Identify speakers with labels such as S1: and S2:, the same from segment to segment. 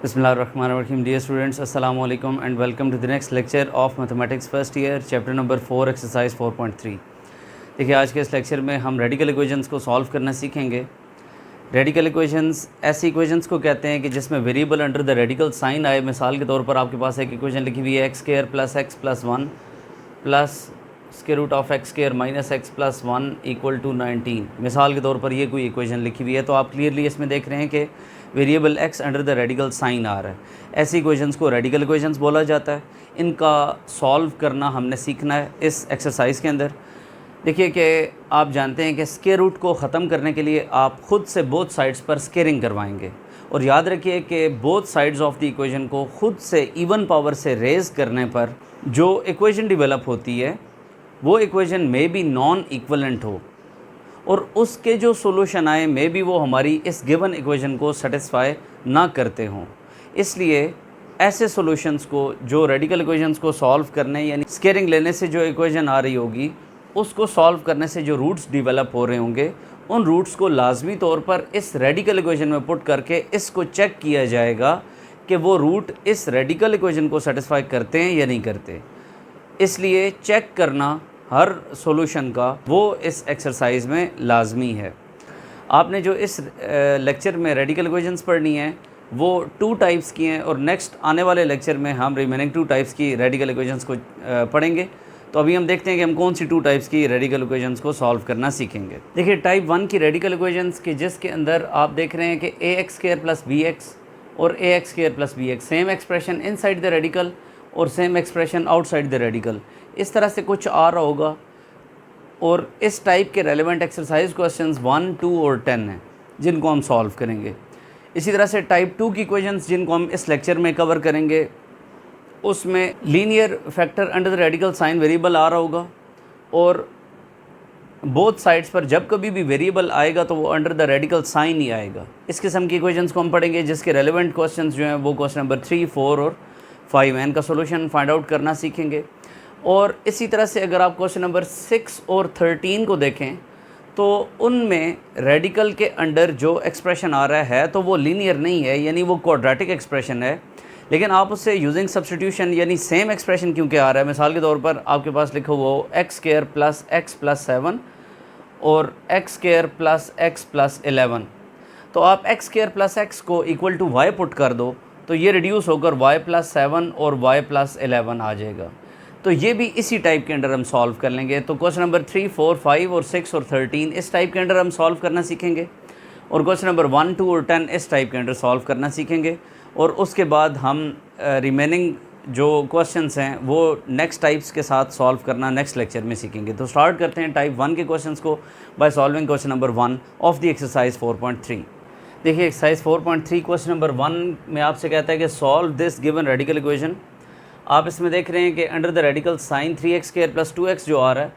S1: बिस्मिल्लाहिर्रहमानिर्रहीम। Dear students, अस्सलाम वालेकुम and welcome to the next lecture of mathematics first year, chapter number 4, exercise 4.3। देखिए, आज के इस लेक्चर में हम रेडिकल इक्वेशंस को सॉल्व करना सीखेंगे। रेडिकल इक्वेशंस ऐसी इक्वेशंस को कहते हैं कि जिसमें variable under the radical sign आए। मिसाल के तौर पर आपके पास एक इक्वेशन लिखी हुई है x² + x + 1 plus square root of x² - x + 1 = 19। मिसाल के तौर पर ये कोई इक्वेशन लिखी हुई है, तो आप क्लियरली इसमें देख रहे हैं कि variable x under the radical sign आ रहा है। ऐसी इक्वेशंस को रेडिकल इक्वेशंस बोला जाता है। इनका सॉल्व करना हमने सीखना है इस एक्सरसाइज के अंदर। देखिए कि आप जानते हैं कि स्क्वायर रूट को ख़त्म करने के लिए आप ख़ुद से बोथ साइड्स पर स्क्वेयरिंग करवाएंगे, और याद रखिए कि both sides of the equation को ख़ुद से इवन पावर से रेज़ करने पर जो इक्वेशन डेवलप होती है वो इक्वेशन में भी नॉन इक्वलेंट हो, और उसके जो सोल्यूशन आए में भी वो हमारी इस गिवन इक्वेशन को सेटिस्फाई ना करते हों। इसलिए ऐसे सॉल्यूशंस को जो रेडिकल इक्वेशंस को सॉल्व करने यानी स्क्वेयरिंग लेने से जो इक्वेशन आ रही होगी उसको सॉल्व करने से जो रूट्स डेवलप हो रहे होंगे, उन रूट्स को लाजमी तौर पर इस रेडिकल इक्वेशन में पुट करके इसको चेक किया जाएगा कि वो रूट इस रेडिकल इक्वेशन को सेटिस्फाई करते हैं या नहीं करते। इसलिए चेक करना हर सॉल्यूशन का वो इस एक्सरसाइज में लाजमी है। आपने जो इस लेक्चर में रेडिकल इक्वेशंस पढ़नी है वो 2 टाइप्स की हैं, और नेक्स्ट आने वाले लेक्चर में हम रिमेनिंग 2 टाइप्स की रेडिकल इक्वेशंस को पढ़ेंगे। तो अभी हम देखते हैं कि हम कौन सी 2 टाइप्स की रेडिकल इक्वेशंस को सॉल्व करना सीखेंगे। देखिए, टाइप 1 की रेडिकल इक्वेशंस के जिसके अंदर आप देख रहे हैं कि ax² + bx और ax² + bx same expression inside the radical और same expression outside the radical, इस तरह से कुछ आ रहा होगा। और इस टाइप के रेलेवेंट एक्सरसाइज क्वेश्चंस 1, 2 और 10 हैं जिनको हम सॉल्व करेंगे। इसी तरह से टाइप 2 की इक्वेशंस जिनको हम इस लेक्चर में कवर करेंगे, उसमें linear factor under the radical sign variable आ रहा होगा, और बोथ साइड्स पर जब कभी भी वेरिएबल आएगा तो वो अंडर द रेडिकल साइन ही आएगा। इस किस्म की इक्वेशंस को हम पढ़ेंगे, जिसके रेलेवेंट क्वेश्चंस जो हैं वो क्वेश्चन नंबर 3, 4 और 5 हैं। इनका सोल्यूशन फाइंड आउट करना सीखेंगे। और इसी तरह से अगर आप क्वेश्चन नंबर 6 और 13 को देखें तो उनमें रेडिकल के अंडर जो एक्सप्रेशन आ रहा है तो वो लीनियर नहीं है, यानी वो क्वाड्रेटिक एक्सप्रेशन है, लेकिन आप उससे यूजिंग सब्स्टिट्यूशन यानी सेम एक्सप्रेशन क्योंकि आ रहा है। मिसाल के तौर पर आपके पास लिखा हुआ हो x² + x + 7 और x² + x + 11, तो आप x² + x को इक्वल टू y पुट कर दो तो ये रिड्यूस होकर y + 7 और y + 11 आ जाएगा। तो ये भी इसी टाइप के अंडर हम सॉल्व कर लेंगे। तो क्वेश्चन नंबर 3, 4, 5 और 6 और 13 इस टाइप के अंडर हम सॉल्व करना सीखेंगे, और क्वेश्चन नंबर 1, 2 और 10 इस टाइप के अंडर सॉल्व करना सीखेंगे। और उसके बाद हम रिमेनिंग जो क्वेश्चंस हैं वो नेक्स्ट टाइप्स के साथ सॉल्व करना नेक्स्ट लेक्चर में सीखेंगे। तो स्टार्ट करते हैं टाइप 1 के क्वेश्चंस को by solving question number 1 of the exercise 4.3। देखिए, एक्सरसाइज 4.3 क्वेश्चन नंबर 1 में आपसे कहता है कि solve this given radical equation. आप इसमें देख रहे हैं कि under the radical sign 3x² + 2x जो आ रहा है,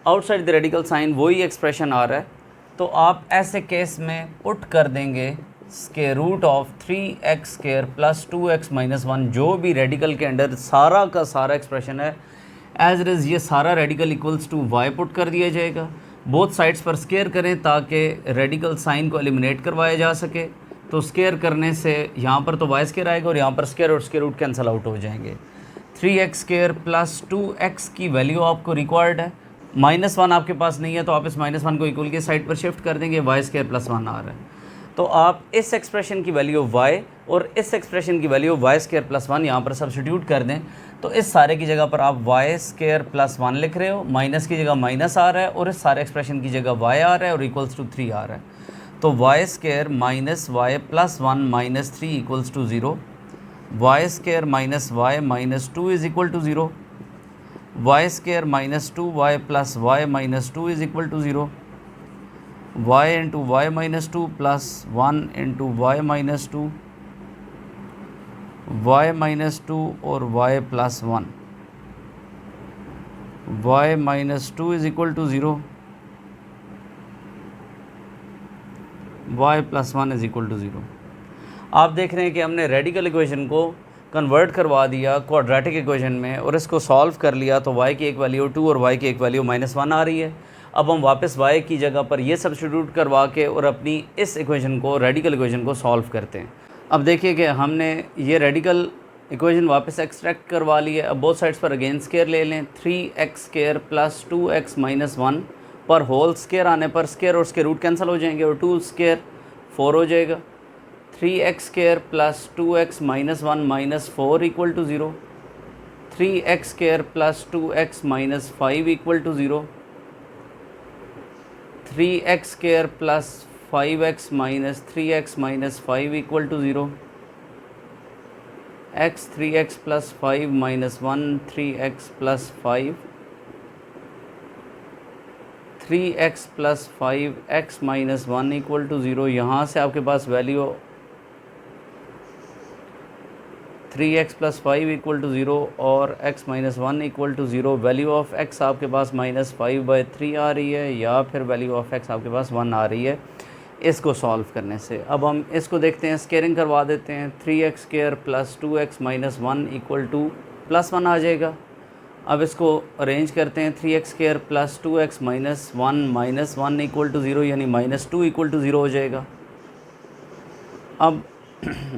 S1: आउटसाइड द रेडिकल साइन वही एक्सप्रेशन आ रहा है। तो आप ऐसे केस में पुट कर देंगे square root of 3x² + 2x - 1, जो भी रेडिकल के अंडर सारा का सारा एक्सप्रेशन है एज इट इज़, ये सारा radical equals to y put कर दिया जाएगा। बोथ साइड्स पर स्क्वायर करें ताकि रेडिकल साइन को एलिमिनेट करवाया जा सके। तो स्क्वायर करने से यहाँ पर तो y² आएगा और यहाँ पर स्क्वायर और स्क्वायर रूट कैंसिल आउट हो जाएंगे। 3x² + 2x की वैल्यू आपको रिक्वायर्ड है, -1 आपके पास नहीं है तो आप इस -1 को इक्वल के साइड पर शिफ्ट कर देंगे, y² + 1 आ रहा है। तो आप इस एक्सप्रेशन की वैल्यू y और इस एक्सप्रेशन की वैल्यू y² + 1 यहाँ पर सब्स्टिट्यूट कर दें, तो इस सारे की जगह पर आप y² + 1 लिख रहे हो, माइनस की जगह माइनस आ रहा है और इस सारे एक्सप्रेशन की जगह y आ रहा है और इक्वल्स टू 3 आ रहा है। तो y² - y + 1 - 3 = 0, y² - y - 2 is equal to 0, y² - 2y + y - 2 is equal to 0, y into y - 2 plus 1 into y - 2, y - 2 और y + 1, y - 2 is equal to 0, y + 1 is equal to 0। आप देख रहे हैं कि हमने रेडिकल इक्वेशन को convert करवा दिया क्वाड्रेटिक इक्वेशन में और इसको सॉल्व कर लिया, तो y की एक वैल्यू 2 और y की एक वैल्यू -1 आ रही है। अब हम वापस y की जगह पर ये सब्स्टिट्यूट करवा के और अपनी इस इक्वेशन को रेडिकल इक्वेशन को सॉल्व करते हैं। अब देखिए कि हमने ये रेडिकल इक्वेशन वापस एक्सट्रैक्ट करवा ली है। अब बोथ साइड्स पर अगेन स्केयर ले लें। 3x square plus 2x minus 1 पर होल स्केयर आने पर स्केयर और स्केयर रूट कैंसिल हो जाएंगे और 2 स्केयर 4 हो जाएगा। 3x square plus 2x minus 1 minus 4 equal to 0। 3x square plus 2x minus 5 equal to 0। 3x square plus 5x minus 3x minus 5 equal to 0। x 3x plus 5 minus 1 3x plus 5। 3x plus 5x minus 1 equal to 0। यहाँ से आपके पास value 3x plus 5 equal to 0 और x minus 1 equal to 0। Value of x आपके पास minus 5/3 आ रही है या फिर वैल्यू ऑफ x आपके पास 1 आ रही है इसको सॉल्व करने से। अब हम इसको देखते हैं, स्केयरिंग करवा देते हैं। 3x square plus 2x minus 1 equal to plus 1 आ जाएगा। अब इसको अरेंज करते हैं। 3x square plus 2x minus 1 equal to 0 यानी माइनस 2 इक्वल टू 0 हो जाएगा। अब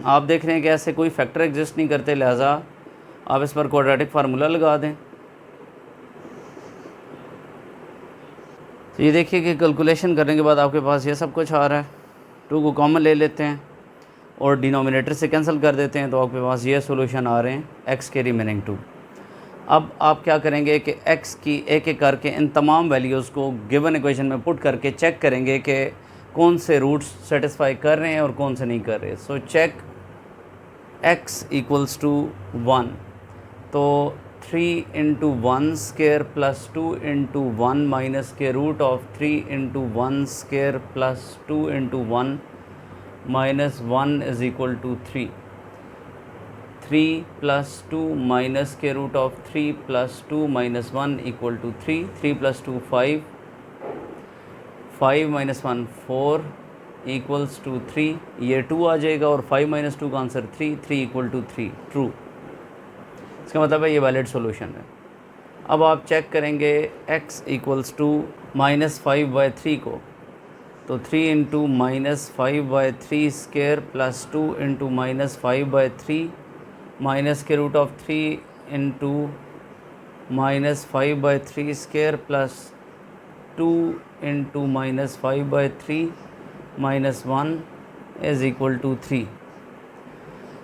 S1: आप देख रहे हैं कि ऐसे कोई फैक्टर एग्जिस्ट नहीं करते, लिहाजा आप इस पर क्वाड्रेटिक फार्मूला लगा दें। तो ये देखिए कि कैलकुलेशन करने के बाद आपके पास ये सब कुछ आ रहा है। 2 को कॉमन ले लेते हैं और डिनोमिनेटर से कैंसिल कर देते हैं तो आपके पास ये सॉल्यूशन आ रहे हैं x के रिमेनिंग 2। अब आप क्या करेंगे कि x की एक एक करके इन तमाम वैल्यूज़ को गिवन इक्वेशन में पुट करके चेक करेंगे कि कौन से रूट्स सेटिस्फाई कर रहे हैं और कौन से नहीं कर रहे। So check x equals to 1, तो 3 into 1 square plus 2 into 1 minus के root of 3 into 1 square plus 2 into 1 minus 1 is equal to 3। 3 plus 2 minus के root of 3 plus 2 minus 1 equal to 3। 3 plus 2 5, 5 minus 1 4 equals to 3। ये 2 आ जाएगा और 5 minus 2 का answer 3, 3 equal to 3 true. इसका मतलब है ये वैलिड सॉल्यूशन है। अब आप चेक करेंगे x इक्वल्स टू माइनस 5/3 को, तो 3 into minus 5/3 square plus 2 into minus 5/3 minus के root of 3 into minus 5/3 square plus 2 into minus 5/3 minus 1 is equal to 3।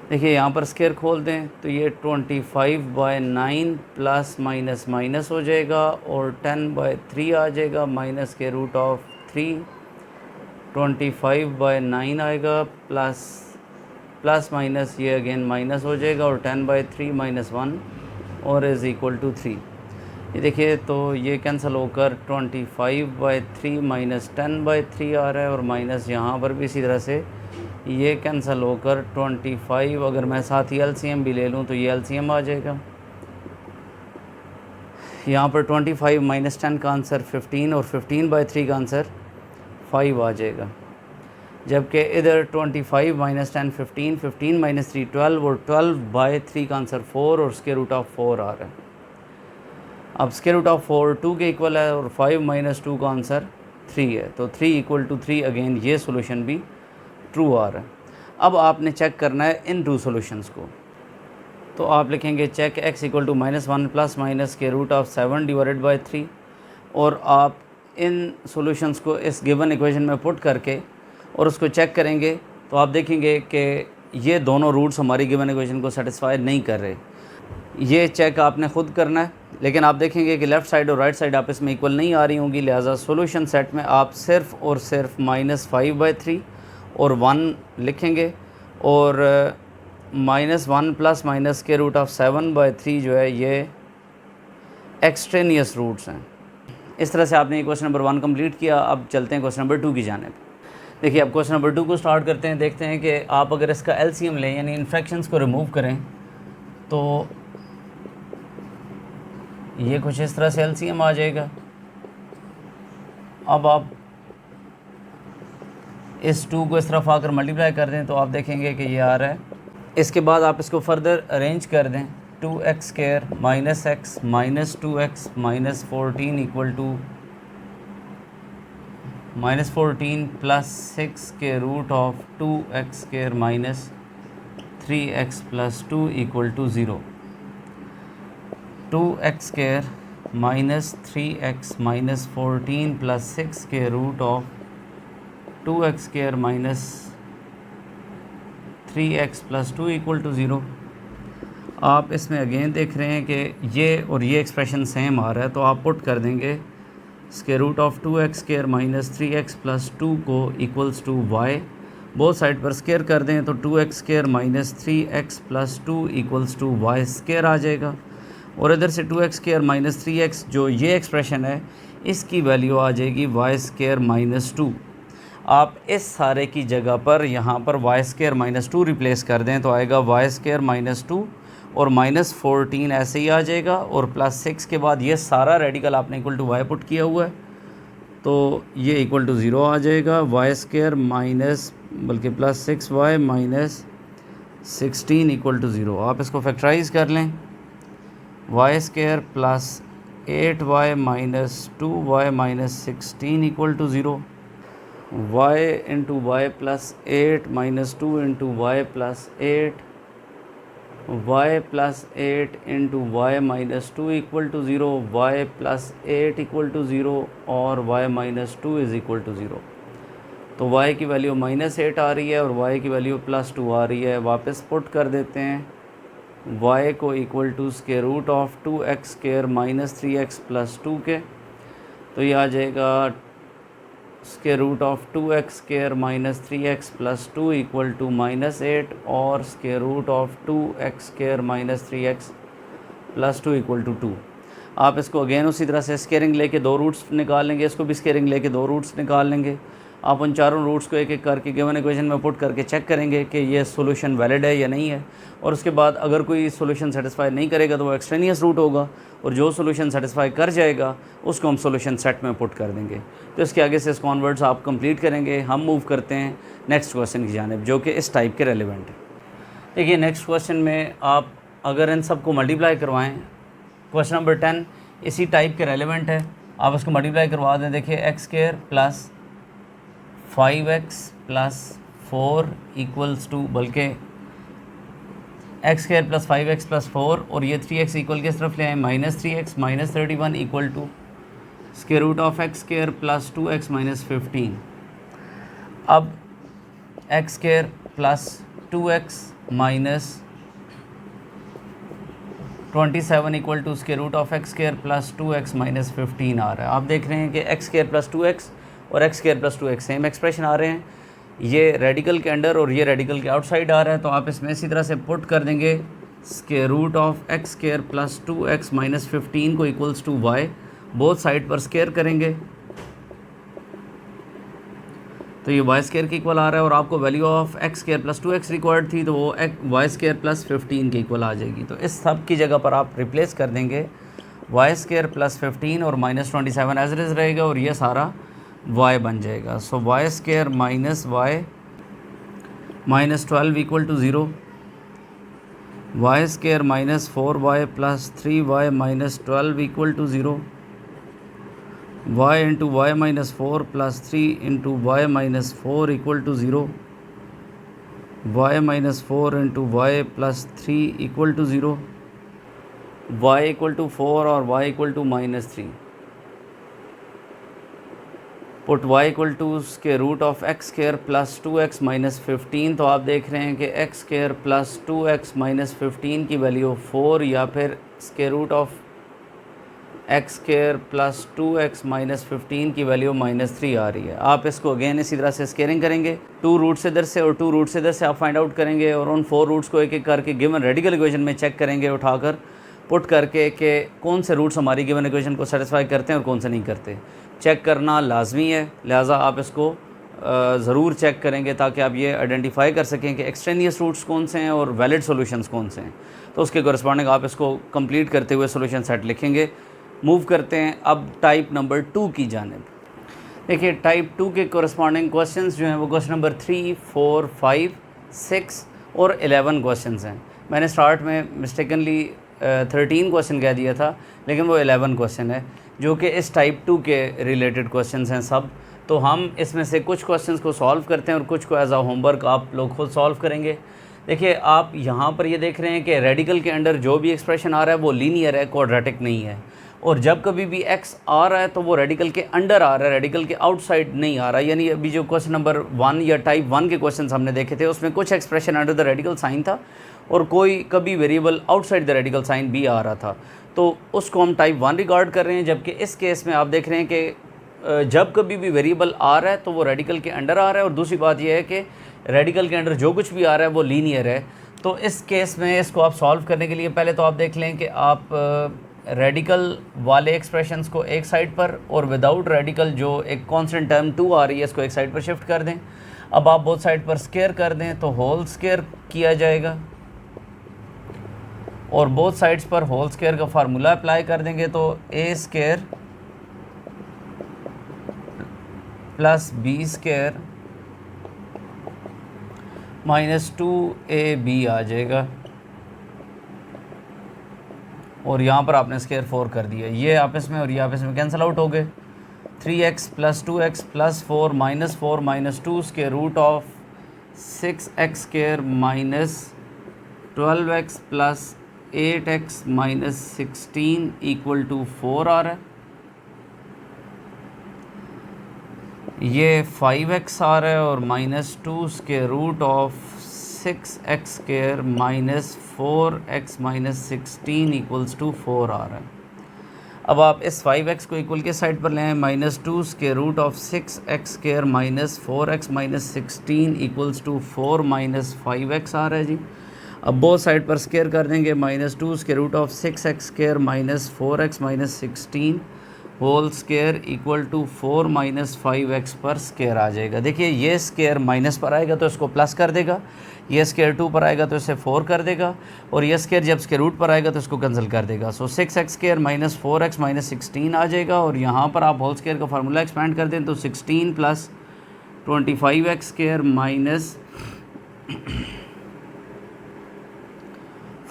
S1: देखिए यहाँ पर स्केयर खोल दें तो ये 25/9 प्लस माइनस माइनस हो जाएगा और 10/3 आ जाएगा माइनस के रूट ऑफ 3। 25/9 आएगा प्लस माइनस ये अगेन माइनस हो जाएगा और 10/3 माइनस 1 और इज़ इक्वल टू 3। ये देखिए तो ये कैंसिल होकर 25/3 माइनस 10/3 आ रहा है और माइनस यहाँ पर भी इसी तरह से ये कैंसिल होकर 25, अगर मैं साथ ही LCM भी ले लूँ तो ये LCM आ जाएगा। यहाँ पर 25 माइनस 10 का आंसर 15 और 15/3 का आंसर 5 आ जाएगा, जबकि इधर 25 माइनस 10 15, 15 माइनस 3 12 और 12/3 का आंसर 4 और स्क्वायर रूट ऑफ 4 आ रहा है। अब स्क्वायर रूट ऑफ 4 2 के इक्वल है और 5 माइनस 2 का आंसर 3 है, तो 3 इक्वल टू 3 अगेन ये सॉल्यूशन भी ट्रू आ रहा है। अब आपने चेक करना है इन 2 सॉल्यूशंस को, तो आप लिखेंगे check x equal to -1 plus minus के रूट ऑफ 7 डिवाइडेड बाई 3 और आप इन सॉल्यूशंस को इस गिवन इक्वेशन में पुट करके और उसको चेक करेंगे तो आप देखेंगे कि ये दोनों रूट्स हमारी गिवन इक्वेशन को सेटिस्फाई नहीं कर रहे। ये चेक आपने ख़ुद करना है, लेकिन आप देखेंगे कि लेफ़्ट साइड और राइट साइड आप इसमें इक्वल नहीं आ रही होंगी, लिहाजा सॉल्यूशन सेट में आप सिर्फ़ और सिर्फ -5/3 और 1 लिखेंगे और -1 प्लस माइनस के रूट ऑफ 7/3 जो है ये एक्सट्रेनियस रूट्स हैं। इस तरह से आपने क्वेश्चन नंबर 1 कंप्लीट किया। अब चलते हैं क्वेश्चन नंबर 2 की जानिब। देखिए अब क्वेश्चन नंबर 2 को स्टार्ट करते हैं। देखते हैं कि आप अगर इसका एलसीएम लें यानी इन्फ्रैक्शंस को रिमूव करें तो ये कुछ इस तरह से एलसीएम आ जाएगा। अब आप इस 2 को इस तरफ आकर मल्टीप्लाई कर दें तो आप देखेंगे कि ये आ रहा है। इसके बाद आप इसको फर्दर अरेंज कर दें, 2x square minus x minus 2x minus 14 equal to -14 plus 6 के root of 2x square minus 3x plus 2 equal to 0। 2x square minus 3x minus 14 plus 6 के root of 2x square minus 3x plus 2 equal to 0। आप इसमें again देख रहे हैं कि ये और ये एक्सप्रेशन सेम आ रहा है, तो आप पुट कर देंगे square root of 2x square minus 3x plus 2 को equals to y। Both side पर स्क्वायर कर दें तो 2x square minus 3x plus 2 equals to y square आ जाएगा। और इधर से 2x स्क्वायर माइनस 3x जो ये एक्सप्रेशन है इसकी वैल्यू आ जाएगी y स्क्वायर माइनस 2। आप इस सारे की जगह पर यहाँ पर y स्क्वायर माइनस 2 रिप्लेस कर दें तो आएगा y स्क्वायर माइनस 2 और माइनस 14 ऐसे ही आ जाएगा, और प्लस 6 के बाद ये सारा रेडिकल आपने इक्वल टू y पुट किया हुआ है तो ये इक्वल टू 0 आ जाएगा। y स्क्वायर माइनस बल्कि plus 6y minus 16 equal to 0। आप इसको फैक्टराइज कर लें, y square plus 8y minus 2y minus 16 equal to 0। y into y plus 8 minus 2 into y plus 8, y plus 8 into y minus 2 equal to 0, y plus 8 equal to 0 और y minus 2 is equal to 0। तो y की value minus 8 आ रही है और y की value plus 2 आ रही है। वापस पुट कर देते हैं y को equal to square root of 2x square minus 3x plus 2 के, तो ये आ जाएगा square root of 2x square minus 3x plus 2 equal to minus 8 और square root of 2x square minus 3x plus 2 equal to 2। आप इसको again उसी तरह से स्क्वायरिंग लेके दो रूट्स निकाल लेंगे, इसको भी स्क्वायरिंग लेके दो रूट्स निकाल लेंगे। आप उन चारों रूट्स को एक एक करके गिवन इक्वेशन में पुट करके चेक करेंगे कि ये सॉल्यूशन वैलिड है या नहीं है, और उसके बाद अगर कोई सॉल्यूशन सेटिस्फाई नहीं करेगा तो वो एक्सट्रेनियस रूट होगा, और जो सॉल्यूशन सेटिस्फाई कर जाएगा उसको हम सॉल्यूशन सेट में पुट कर देंगे। तो इसके आगे से इस कॉन्वर्ट्स आप कंप्लीट करेंगे। हम मूव करते हैं नेक्स्ट क्वेश्चन की जानिब जो कि इस टाइप के रेलिवेंट है। देखिए नेक्स्ट क्वेश्चन में आप अगर इन सब को मल्टीप्लाई करवाएं, क्वेश्चन नंबर 10 इसी टाइप के रेलिवेंट है, आप इसको मल्टीप्लाई करवा दें। देखिए X square plus 5x plus 4 equals to, बल्कि X square plus 5x plus 4 और ये 3x इक्वल किस तरफ ले आए minus 3x minus 31 equal to square root of x square plus 2x minus 15। अब X square plus 2x minus 27 equal to square root of x square plus 2x minus 15 आ रहा है। आप देख रहे हैं कि एक्स स्क्वायर प्लस 2x और X square plus 2x same expression आ रहे हैं, ये रेडिकल के अंडर और ये रेडिकल के आउटसाइड आ रहा है। तो आप इसमें इसी तरह से पुट कर देंगे square root of x square plus 2x minus 15 को equals to y, both side पर स्क्वायर करेंगे तो ये y स्क्वायर के इक्वल आ रहा है, और आपको value of x square plus 2x required थी तो वो y स्क्वायर प्लस 15 के इक्वल आ जाएगी। तो इस सब की जगह पर आप रिप्लेस कर देंगे y स्क्वायर प्लस 15 और माइनस 27 एज इट इज़ रहेगा और ये सारा y बन जाएगा। So y square minus y minus 12 equal to 0, y square minus 4y plus 3y minus 12 equal to 0, y into y minus 4 plus 3 into y minus 4 equal to 0, y minus 4 into y plus 3 equal to 0, y equal to 4 और y equal to minus 3। Put y equal to square root of x square plus 2x minus 15। तो आप देख रहे हैं कि x square plus 2x minus 15 की value 4 या फिर square root of x square plus 2x minus 15 की वैल्यू माइनस 3 आ रही है। आप इसको अगेन इसी तरह से स्क्वायरिंग करेंगे, 2 रूट्स इधर से और 2 रूट्स इधर से आप फाइंड आउट करेंगे और उन 4 रूट्स को एक एक करके गिवन रेडिकल इक्वेशन में चेक करेंगे उठाकर पुट करके कि कौन से रूट्स हमारी गिवन इक्वेशन को सेटिस्फाई करते हैं और कौन से नहीं करते। चेक करना लाजमी है, लिहाजा आप इसको ज़रूर चेक करेंगे ताकि आप ये आइडेंटिफाई कर सकें कि एक्सट्रेनियस रूट्स कौन से हैं और वैलिड सॉल्यूशंस कौन से हैं। तो उसके कॉरस्पॉन्डिंग आप इसको कंप्लीट करते हुए सॉल्यूशन सेट लिखेंगे। मूव करते हैं अब टाइप नंबर 2 की जानिब। देखिए टाइप 2 के कॉरस्पॉन्डिंग क्वेश्चंस जो हैं वो क्वेश्चन नंबर 3, 4, 5, 6 और 11 क्वेश्चंस हैं। मैंने स्टार्ट में मिस्टेकनली 13 क्वेश्चन कह दिया था, लेकिन वो 11 क्वेश्चन है जो कि इस टाइप 2 के रिलेटेड क्वेश्चंस हैं सब। तो हम इसमें से कुछ क्वेश्चंस को सॉल्व करते हैं और कुछ को एज आ होमवर्क आप लोग खुद सॉल्व करेंगे। देखिए आप यहाँ पर ये देख रहे हैं कि रेडिकल के अंडर जो भी एक्सप्रेशन आ रहा है वो लीनियर है, क्वाड्रेटिक नहीं है। और जब कभी भी एक्स आ रहा है तो वो रेडिकल के अंडर आ रहा है, रेडिकल के आउटसाइड नहीं आ रहा है। यानी अभी जो क्वेश्चन नंबर 1 या टाइप 1 के क्वेश्चन हमने देखे थे उसमें कुछ expression under the radical sign था और कोई कभी variable outside the radical sign भी आ रहा था, तो उसको हम टाइप 1 रिगार्ड कर रहे हैं। जबकि इस केस में आप देख रहे हैं कि जब कभी भी वेरिएबल आ रहा है तो वो रेडिकल के अंडर आ रहा है, और दूसरी बात यह है कि रेडिकल के अंडर जो कुछ भी आ रहा है वो लीनियर है। तो इस केस में इसको आप सॉल्व करने के लिए पहले तो आप देख लें कि आप रेडिकल वाले एक्सप्रेशंस को एक साइड पर और विदाउट रेडिकल जो एक कांस्टेंट टर्म 2 आ रही है इसको एक साइड पर शिफ्ट कर दें। अब आप बोथ साइड पर स्क्वायर कर दें तो होल स्क्वायर किया जाएगा, और बोथ साइड्स पर होल स्क्वायर का फार्मूला अप्लाई कर देंगे तो A square plus B square minus 2ab आ जाएगा, और यहाँ पर आपने स्क्वायर 4 कर दिया। ये आपस में और ये आपस में कैंसिल आउट हो गए। 3x plus 2x plus 4 minus 2 square root of 6x square minus 12x plus 8x minus 16 equal to 4 आ रहा है। ये 5x आ रहा है और minus 2 square root of 6x square minus 4x minus 16 equals to 4 आ रहा है। अब आप इस 5x को इक्वल के साइड पर लें, minus 2 square root of 6x square minus 4x minus 16 equals to 4 minus 5x आ रहा है जी। अब बोथ साइड पर स्क्वायर कर देंगे, minus 2 square root of 6x square minus 4x minus 16 whole square equal to 4 minus 5x पर square आ जाएगा। देखिए ये स्क्वायर माइनस पर आएगा तो इसको प्लस कर देगा, ये स्क्वायर 2 पर आएगा तो इसे 4 कर देगा, और ये स्क्वायर जब स्क्वायर रूट पर आएगा तो इसको कैंसिल कर देगा। सो 6x square minus 4x minus 16 आ जाएगा, और यहाँ पर आप होल स्क्वायर का फार्मूला एक्सपेंड कर दें तो 16 plus 25x square minus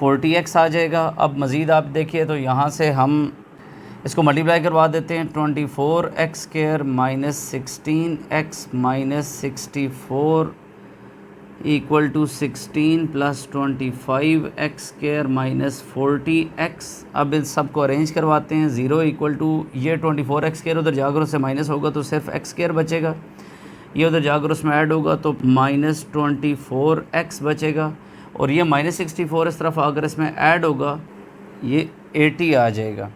S1: 40x आ जाएगा। अब मज़ीद आप देखिए तो यहाँ से हम इसको मल्टीप्लाई करवा देते हैं। 24x square minus 16x minus 64 equal to 16 plus 25x square minus 40x। अब इन सब को अरेंज करवाते हैं। 0 इक्वल टू ये 24x स्क्वायर उधर जाकर उससे माइनस होगा तो सिर्फ x स्क्वायर बचेगा, ये उधर जाकर उसमें ऐड होगा तो माइनस 24x बचेगा, और ये माइनस 64 इस तरफ आकर इसमें ऐड होगा, ये 80 आ जाएगा।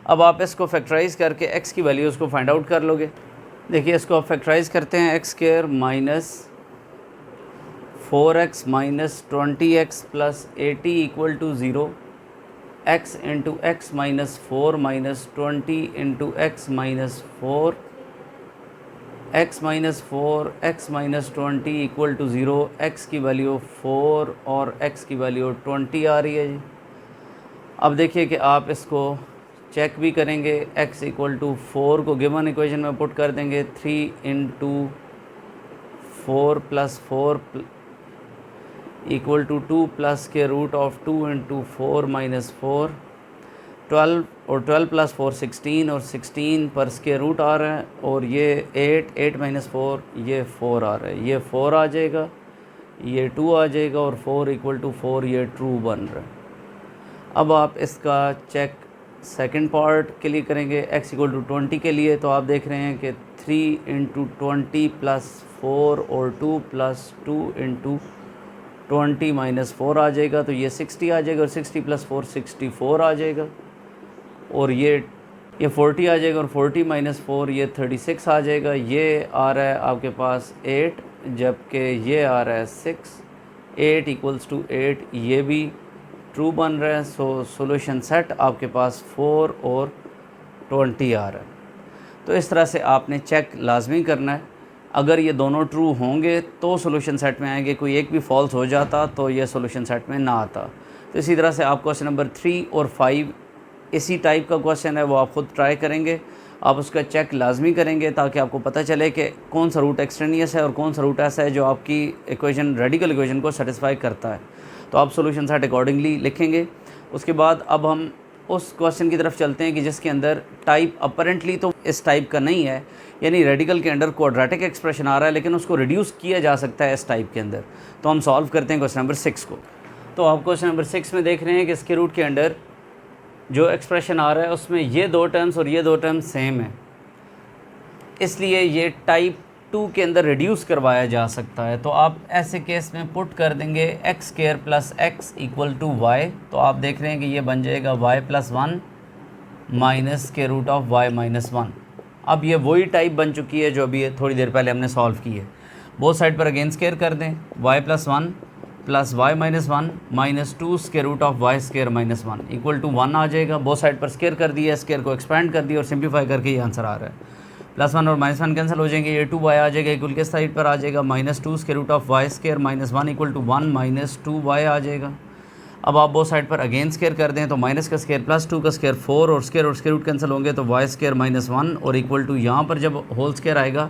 S1: अब आप इसको फैक्टराइज़ करके x की वैल्यूज़ को फाइंड आउट कर लोगे। देखिए इसको आप फैक्टराइज़ करते हैं, x square minus 4x minus 20x plus 80 equal to 0, x into x minus 4 minus 20 into x minus 4, x minus 4 x minus 20 equal to 0, x की वैल्यू 4 और x की वैल्यू 20 आ रही है जी। अब देखिए कि आप इसको चेक भी करेंगे। x इक्वल टू 4 को गिवन इक्वेशन में पुट कर देंगे, 3 into 4 plus 4 equal to 2 plus के रूट ऑफ 2 इंटू 4 माइनस 4, 12 और 12 प्लस 4 16, और 16 पर स्क्वायर रूट आ रहा है, और ये 8 माइनस 4 ये 4 आ रहा है, ये 4 आ जाएगा, ये 2 आ जाएगा, और 4 इक्वल टू 4 ये ट्रू बन रहा है। अब आप इसका चेक सेकंड पार्ट के लिए करेंगे, x इक्वल टू 20 के लिए, तो आप देख रहे हैं कि 3 इंटू 20 प्लस 4 और 2 प्लस 2 इंटू 20 माइनस 4 आ जाएगा, तो ये 60 आ जाएगा, और 60 प्लस 4 64 आ जाएगा, और ये 40 आ जाएगा, और 40 माइनस 4 ये 36 आ जाएगा। ये आ रहा है आपके पास 8, जबकि ये आ रहा है 6, 8 इक्वल्स टू 8 ये भी ट्रू बन रहा है। सो सॉल्यूशन सेट आपके पास 4 और 20 आ रहा है। तो इस तरह से आपने चेक लाजमी करना है। अगर ये दोनों ट्रू होंगे तो सॉल्यूशन सेट में आएंगे, कोई एक भी फॉल्स हो जाता तो ये सॉल्यूशन सेट में ना आता। तो इसी तरह से आप क्वेश्चन नंबर 3 और 5 इसी टाइप का क्वेश्चन है, वो आप ख़ुद ट्राई करेंगे, आप उसका चेक लाजमी करेंगे ताकि आपको पता चले कि कौन सा रूट एक्सट्रेनियस है और कौन सा रूट ऐसा है जो आपकी इक्वेशन रेडिकल इक्वेशन को सेटिस्फाई करता है। तो आप सॉल्यूशन सेट अकॉर्डिंगली लिखेंगे। उसके बाद अब हम उस क्वेश्चन की तरफ चलते हैं कि जिसके अंदर टाइप अपरेंटली तो इस टाइप का नहीं है, यानी रेडिकल के अंदर क्वाड्रेटिक एक्सप्रेशन आ रहा है, लेकिन उसको रिड्यूस किया जा सकता है इस टाइप के अंदर। तो हम सॉल्व करते हैं क्वेश्चन नंबर 6 को। तो आप क्वेश्चन नंबर 6 में देख रहे हैं कि स्क्वायर रूट के अंदर जो एक्सप्रेशन आ रहा है उसमें ये दो टर्म्स और ये दो टर्म्स सेम है, इसलिए ये टाइप 2 के अंदर रिड्यूस करवाया जा सकता है। तो आप ऐसे केस में पुट कर देंगे x square plus x equal to y. तो आप देख रहे हैं कि ये बन जाएगा y plus 1 minus square root of y minus 1। अब ये वही टाइप बन चुकी है जो अभी थोड़ी देर पहले हमने सॉल्व की है। बोथ साइड पर अगेन स्क्वायर कर दें, y plus 1 plus y minus 1 minus 2 square root of Y square minus 1 equal to 1 आ जाएगा। बोथ साइड पर स्क्वायर कर दिया, स्क्वायर को एक्सपेंड कर दिया और सिंप्लीफाई करके ये आंसर आ रहा है। प्लस 1 और माइनस 1 कैंसिल हो जाएंगे, ये 2 वाई आ जाएगा, इक्वल के साइड पर आ जाएगा minus 2 square root of Y square minus 1 equal to 1 minus 2 Y आ जाएगा। अब आप बोथ साइड पर अगेन स्क्वायर कर दें तो माइनस का स्क्वायर प्लस 2 का स्क्वायर 4 और स्क्वायर रूट कैंसिल होंगे तो वाई स्क्वायर माइनस 1 और इक्वल टू यहाँ पर जब होल स्क्वायर आएगा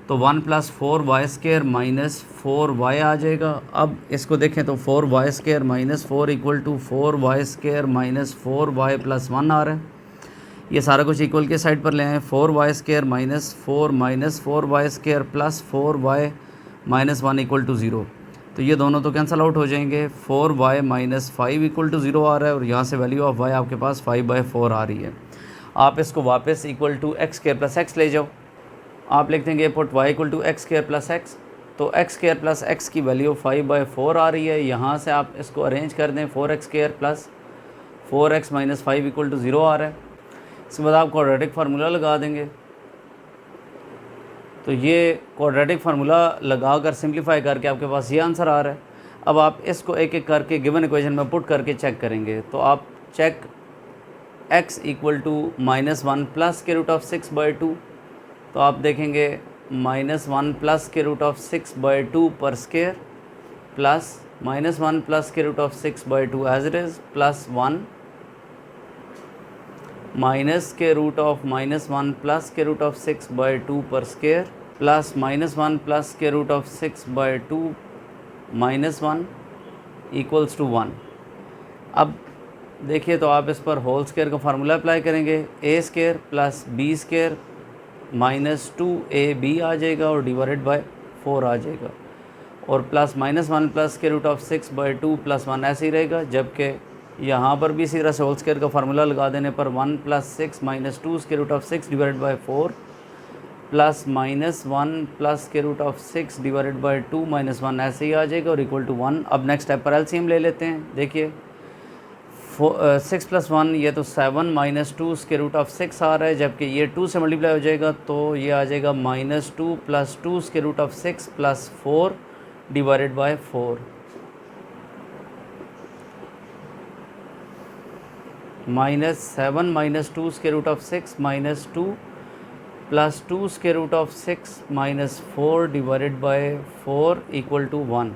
S1: तो 1 plus 4 Y square minus 4 Y आ जाएगा। अब इसको देखें तो 4 Y square minus 4 equal to 4 Y square minus 4 Y plus 1 आ रहा है। ये सारा कुछ इक्वल के साइड पर ले आए, 4 Y square minus 4 Y square plus 4 y minus 1 equal to 0। तो ये दोनों तो कैंसिल आउट हो जाएंगे, 4 वाई माइनस 5 इक्वल टू 0 आ रहा है और यहाँ से वैल्यू ऑफ वाई आपके पास 5/4 आ रही है। आप इसको वापस equal to x square plus x ले जाओ, आप लिख देंगे put y equal to x square plus x. तो एक्स स्क्वायर प्लस एक्स की वैल्यू 5/4 आ रही है। यहाँ से आप इसको अरेंज कर दें, 4x square plus 4x minus 5 equal to 0 आ रहा है। इसके बाद आप क्वाड्रेटिक फार्मूला लगा देंगे, तो ये क्वाड्रेटिक फार्मूला लगा कर सिंप्लीफाई करके आपके पास ये आंसर आ रहा है। अब आप इसको एक एक करके गिवन इक्वेशन में पुट करके चेक करेंगे। तो आप check x equal to -1 plus square root of 6/2, तो आप देखेंगे -1 प्लस स्क्वायर रूट ऑफ 6/2 पर square plus -1 plus square root of 6/2 as it is plus 1 minus square root of -1 plus square root of 6/2 पर square plus -1 plus square root of 6/2 minus 1 equals to 1। अब देखिए तो आप इस पर whole square का formula apply करेंगे, a square plus b square minus 2ab आ जाएगा और डिवाइडेड बाय 4 आ जाएगा और plus -1 plus square root of 6/2 plus 1 ऐसे ही रहेगा। जबकि यहाँ पर भी इसी तरह से होल स्क्वायर का फार्मूला लगा देने पर 1 plus 6 minus 2 square root of 6 divided by 4 plus -1 plus square root of 6 divided by 2 minus 1 ऐसे ही आ जाएगा और इक्वल टू 1। अब नेक्स्ट स्टेप पर एलसीएम ले लेते हैं। देखिए 6 प्लस 1 ये तो 7 माइनस 2 स्क्वायर रूट ऑफ 6 आ रहा है, जबकि ये 2 से मल्टीप्लाई हो जाएगा तो ये आ जाएगा -2 plus 2 square root of 6 plus 4 divided by 4 -7 minus 2 square root of 6 minus 2 plus 2 square root of 6 minus 4 divided by 4 equal to 1।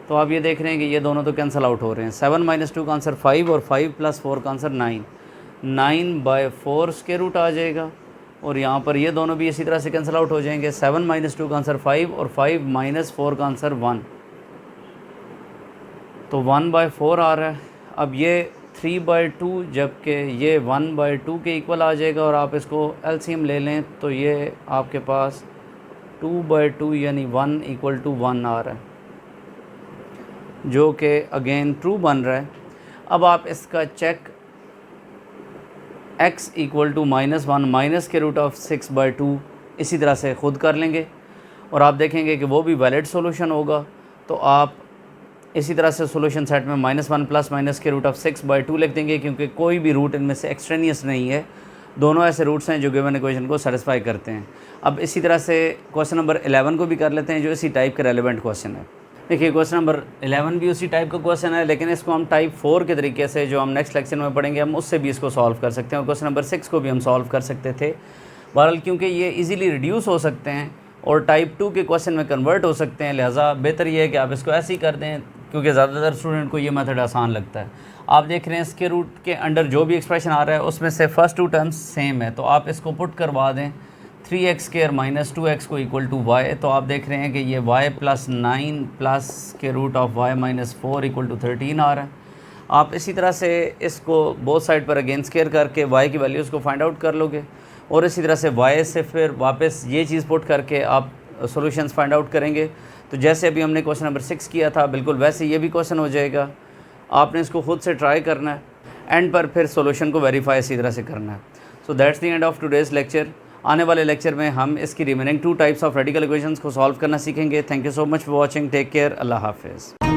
S1: तो आप ये देख रहे हैं कि ये दोनों तो कैंसिल आउट हो रहे हैं। 7 माइनस 2 का आंसर 5 और 5 प्लस 4 का आंसर 9, 9/4 स्क्वायर रूट आ जाएगा और यहाँ पर ये दोनों भी इसी तरह से कैंसिल आउट हो जाएंगे। 7 माइनस 2 का आंसर 5 और 5 माइनस 4 का आंसर 1, तो 1/4 आ रहा है। अब ये 3/2 जबकि ये 1/2 के इक्वल आ जाएगा और आप इसको एलसीएम ले लें तो ये आपके पास 2/2 यानी 1 इक्वल टू 1 आ रहा है, जो कि अगेन ट्रू बन रहा है। अब आप इसका check x equal to -1 minus के रूट ऑफ 6/2 इसी तरह से ख़ुद कर लेंगे और आप देखेंगे कि वो भी वैलिड सॉल्यूशन होगा। तो आप इसी तरह से सॉल्यूशन सेट में -1 प्लस माइनस के रूट ऑफ 6/2 लिख देंगे, क्योंकि कोई भी रूट इनमें से एक्सट्रेनियस नहीं है, दोनों ऐसे रूट्स हैं जो गिवन इक्वेशन को सेटिस्फाई करते हैं। अब इसी तरह से क्वेश्चन नंबर 11 को भी कर लेते हैं, जो इसी टाइप का रेलेवेंट क्वेश्चन है। देखिए क्वेश्चन नंबर 11 भी उसी टाइप का क्वेश्चन है, लेकिन इसको हम टाइप 4 के तरीके से जो हम नेक्स्ट लेक्चर में पढ़ेंगे हम उससे भी इसको सॉल्व कर सकते हैं और क्वेश्चन नंबर 6 को भी हम सॉल्व कर सकते थे। बहरहाल क्योंकि ये इजीली रिड्यूस हो सकते हैं और टाइप 2 के क्वेश्चन में कन्वर्ट हो सकते हैं, लिहाजा बेहतर ये है कि आप इसको ऐसे ही कर दें, क्योंकि ज़्यादातर स्टूडेंट को ये मेथड आसान लगता है। आप देख रहे हैं स्क्वायर रूट के अंडर जो भी एक्सप्रेशन आ रहा है उसमें से फर्स्ट 2 टर्म्स सेम है, तो आप इसको पुट करवा दें 3x स्क्वायर माइनस 2x को इक्वल टू y। तो आप देख रहे हैं कि ये y प्लस 9 प्लस के root of y minus 4 equal to 13 आ रहा है। आप इसी तरह से इसको बोथ साइड पर अगेन स्केयर करके y की वैल्यूज़ को फाइंड आउट कर लोगे और इसी तरह से y से फिर वापस ये चीज़ पुट करके आप सॉल्यूशंस फाइंड आउट करेंगे। तो जैसे अभी हमने क्वेश्चन नंबर 6 किया था, बिल्कुल वैसे ये भी क्वेश्चन हो जाएगा। आपने इसको खुद से ट्राई करना है, एंड पर फिर सॉल्यूशन को वेरीफाई इसी तरह से करना है। So that's the end of today's lecture. आने वाले लेक्चर में हम इसकी remaining 2 types of radical equations को सॉल्व करना सीखेंगे। Thank you so much for watching. Take care. अल्लाह हाफिज़।